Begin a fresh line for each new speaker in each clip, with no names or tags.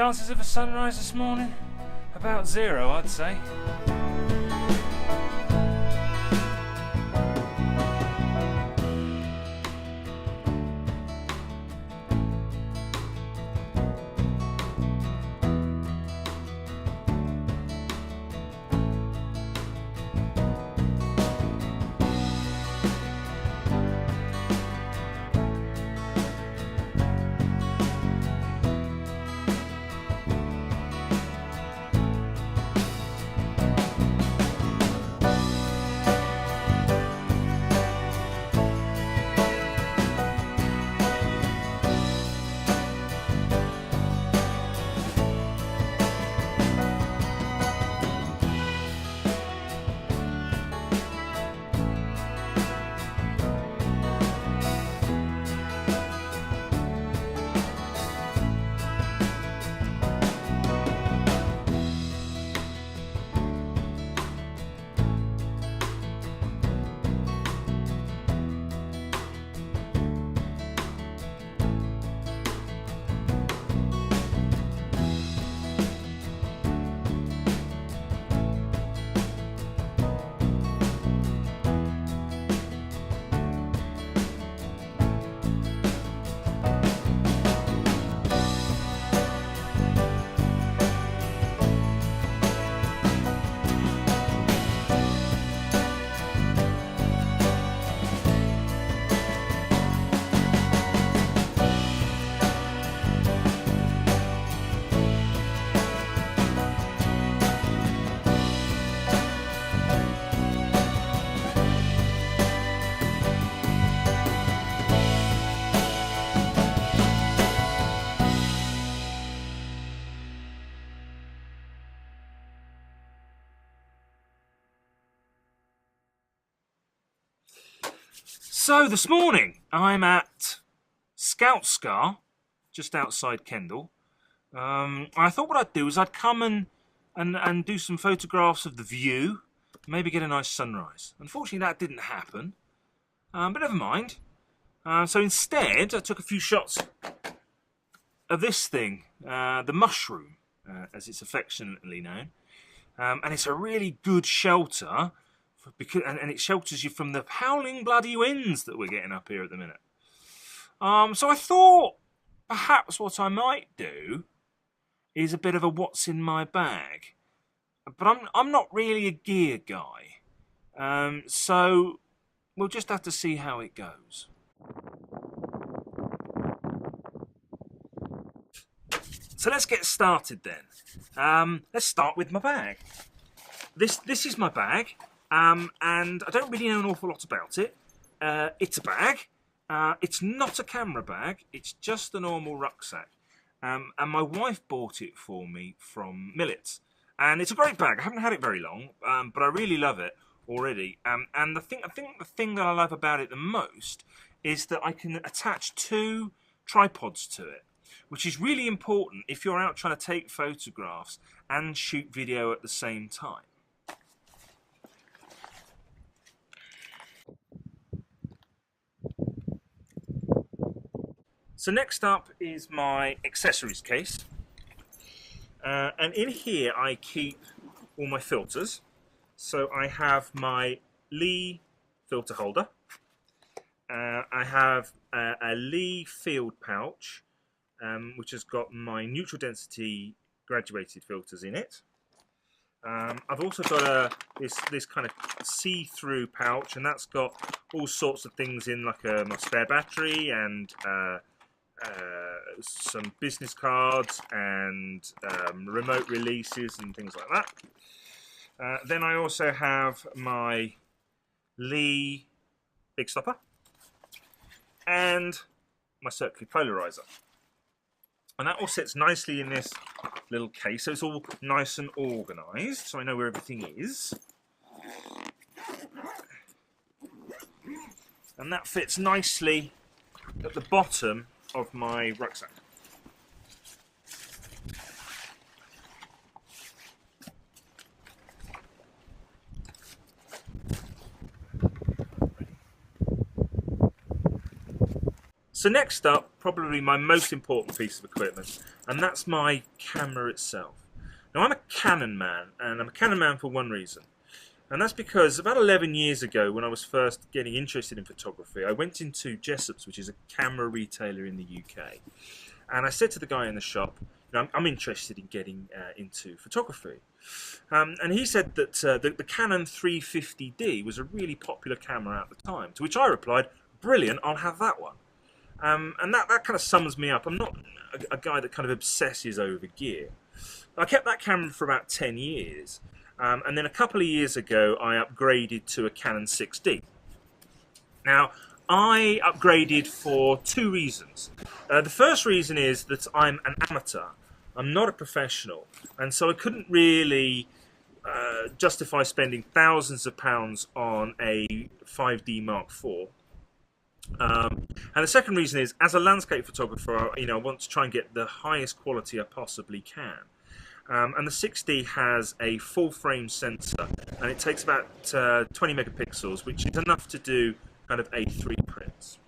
chances of a sunrise this morning? About zero, I'd say. So this morning I'm at Scout Scar, just outside Kendal. I thought what I'd do is I'd come and do some photographs of the view, maybe get a nice sunrise. Unfortunately that didn't happen, but never mind. So instead I took a few shots of this thing, the mushroom, as it's affectionately known. And it's a really good shelter, and it shelters you from the howling bloody winds that we're getting up here at the minute. So I thought perhaps what I might do is a bit of a what's in my bag. But I'm not really a gear guy. So we'll just have to see how it goes. So let's get started then. Let's start with my bag. This is my bag. And I don't really know an awful lot about it. It's a bag. It's not a camera bag. It's just a normal rucksack. And my wife bought it for me from Millets. And it's a great bag. I haven't had it very long, but I really love it already. And I think the thing that I love about it the most is that I can attach 2 tripods to it, which is really important if you're out trying to take photographs and shoot video at the same time. So next up is my accessories case, and in here I keep all my filters. So I have my Lee filter holder, I have a Lee field pouch, which has got my neutral density graduated filters in it. I've also got this kind of see-through pouch, and that's got all sorts of things in, like my spare battery and some business cards and remote releases and things like that. Then I also have my Lee Big Stopper and my circular polarizer. And that all sits nicely in this little case, so it's all nice and organised, so I know where everything is. And that fits nicely at the bottom of my rucksack. So next up, probably my most important piece of equipment, and that's my camera itself. Now, I'm a Canon man, and I'm a Canon man for one reason. And that's because about 11 years ago, when I was first getting interested in photography, I went into Jessop's, which is a camera retailer in the UK. And I said to the guy in the shop, I'm interested in getting into photography. And he said that the Canon 350D was a really popular camera at the time, to which I replied, brilliant, I'll have that one. And that kind of sums me up. I'm not a guy that kind of obsesses over gear. I kept that camera for about 10 years. And then a couple of years ago, I upgraded to a Canon 6D. Now, I upgraded for two reasons. The first reason is that I'm an amateur. I'm not a professional. And so I couldn't really justify spending thousands of pounds on a 5D Mark IV. And the second reason is, as a landscape photographer, I want to try and get the highest quality I possibly can. And the 6D has a full frame sensor, and it takes about 20 megapixels, which is enough to do kind of A3 prints.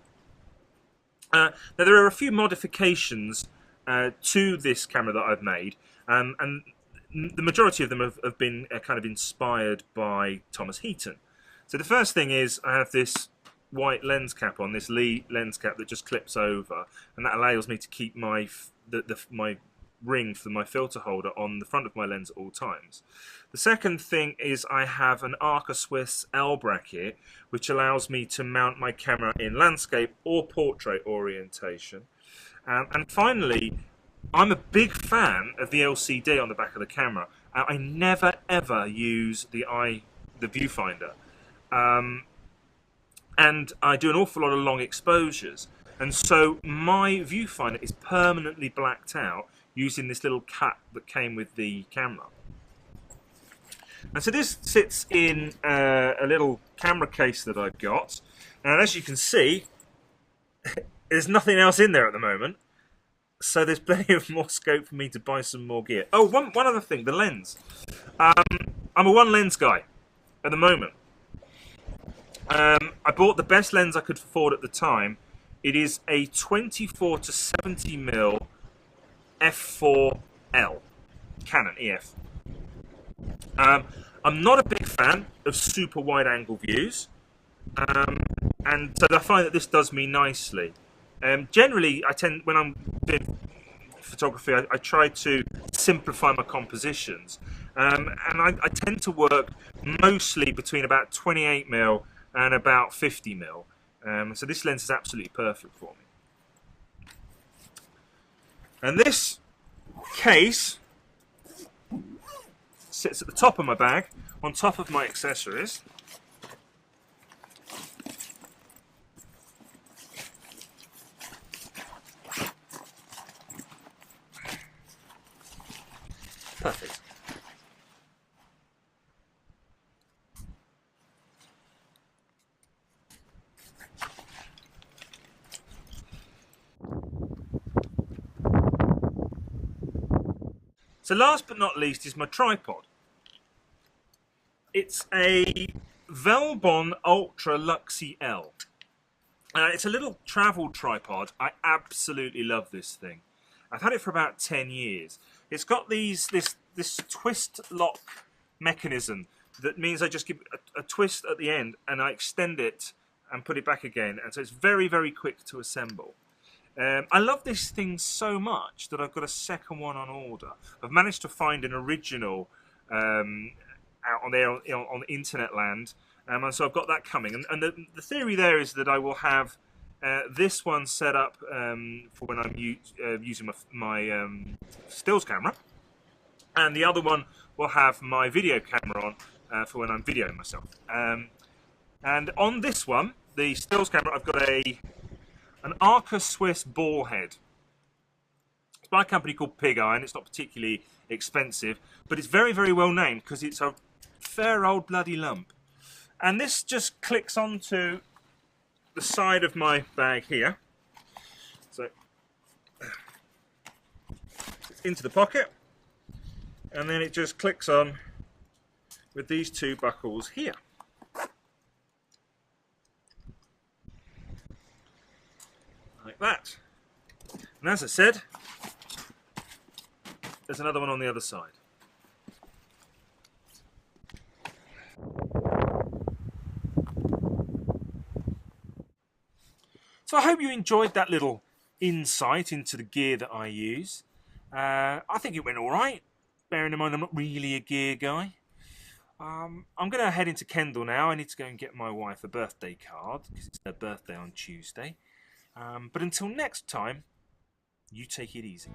Now, there are a few modifications to this camera that I've made, and the majority of them have been kind of inspired by Thomas Heaton. So the first thing is I have this white lens cap on, this Lee lens cap that just clips over, and that allows me to keep my ring for my filter holder on the front of my lens at all times. The second thing is I have an Arca Swiss L bracket, which allows me to mount my camera in landscape or portrait orientation. And finally, I'm a big fan of the LCD on the back of the camera. I never ever use the viewfinder. And I do an awful lot of long exposures. And so my viewfinder is permanently blacked out using this little cap that came with the camera. And so this sits in a little camera case that I've got. And as you can see, there's nothing else in there at the moment. So there's plenty of more scope for me to buy some more gear. Oh, one other thing, the lens. I'm a one lens guy at the moment. I bought the best lens I could afford at the time. It is a 24 to 70mm f4L Canon EF. I'm not a big fan of super wide angle views, and so I find that this does me nicely. Generally, when I'm doing photography, I try to simplify my compositions, and I tend to work mostly between about 28mm and about 50mm. So this lens is absolutely perfect for me. And this case sits at the top of my bag, on top of my accessories. Perfect. So last but not least is my tripod. It's a Velbon Ultra Luxy L. It's a little travel tripod. I absolutely love this thing. I've had it for about 10 years. It's got this twist lock mechanism that means I just give a twist at the end and I extend it and put it back again, and so it's very, very quick to assemble. I love this thing so much that I've got a second one on order. I've managed to find an original out on there on internet land, and so I've got that coming. And the theory there is that I will have this one set up for when I'm using my stills camera, and the other one will have my video camera on for when I'm videoing myself. And on this one, the stills camera, I've got an Arca Swiss ball head. It's by a company called Pig Iron. It's not particularly expensive, but it's very, very well named because it's a fair old bloody lump. And this just clicks onto the side of my bag here. So it's into the pocket, and then it just clicks on with these two buckles here. Like that. And as I said, There's another one on the other side. So I hope you enjoyed that little insight into the gear that I use. I think it went all right, bearing in mind I'm not really a gear guy. I'm going to head into Kendal now. I need to go and get my wife a birthday card because it's her birthday on Tuesday. But until next time, you take it easy.